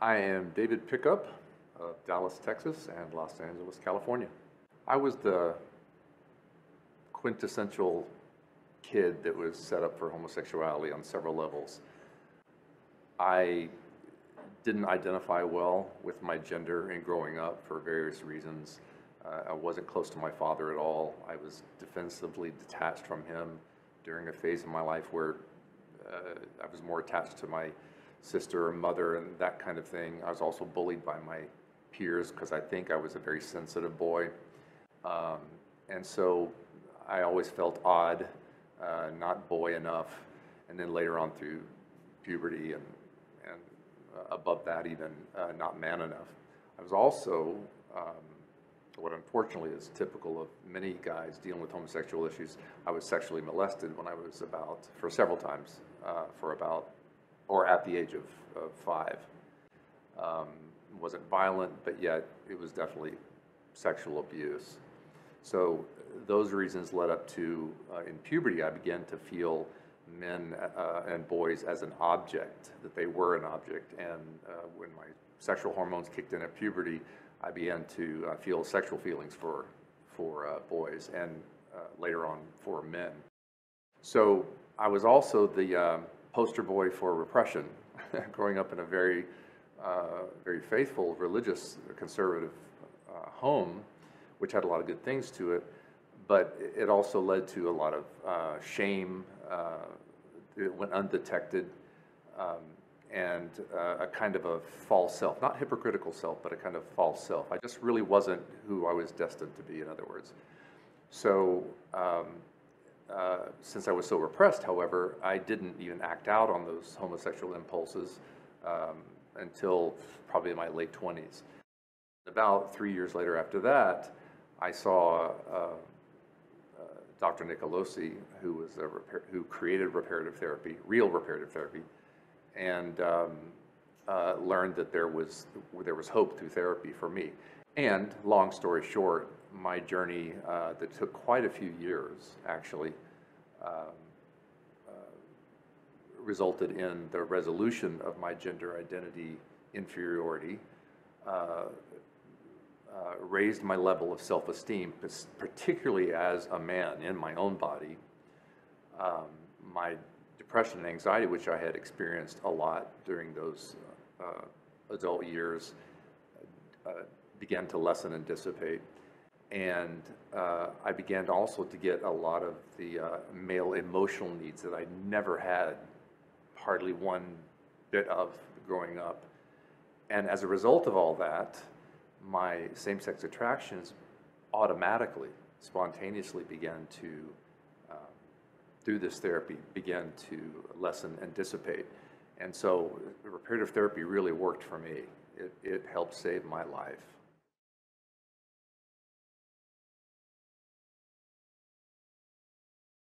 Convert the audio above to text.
I am David Pickup of Dallas, Texas, and Los Angeles, California. I was the quintessential kid that was set up for homosexuality on several levels. I didn't identify well with my gender in growing up for various reasons. I wasn't close to my father at all. I was defensively detached from him during a phase of my life where I was more attached to my sister or mother and that kind of thing. I was also bullied by my peers because I think I was a very sensitive boy. And so I always felt odd, not boy enough. And then later on through puberty and above that even, not man enough. I was also, what unfortunately is typical of many guys dealing with homosexual issues, I was sexually molested when I was for several times, or at the age of 5. Wasn't violent, but yet it was definitely sexual abuse. So those reasons led up to, in puberty, I began to feel men and boys as an object, that they were an object. And when my sexual hormones kicked in at puberty, I began to feel sexual feelings for boys and later on for men. So I was also the poster boy for repression, growing up in a very faithful, religious, conservative home, which had a lot of good things to it, but it also led to a lot of shame. It went undetected, and a kind of a false self, not hypocritical self, but a kind of false self. I just really wasn't who I was destined to be, in other words. So since I was so repressed, however, I didn't even act out on those homosexual impulses until probably in my late 20s. About 3 years later after that, I saw Dr. Nicolosi, who created reparative therapy, real reparative therapy, and learned that there was hope through therapy for me. And long story short, my journey that took quite a few years actually resulted in the resolution of my gender identity inferiority, raised my level of self-esteem, particularly as a man in my own body. My depression and anxiety, which I had experienced a lot during those adult years, began to lessen and dissipate. And I began also to get a lot of the male emotional needs that I never had hardly one bit of growing up. And as a result of all that, my same-sex attractions automatically, spontaneously began to, through this therapy, began to lessen and dissipate. And so reparative therapy really worked for me. It helped save my life.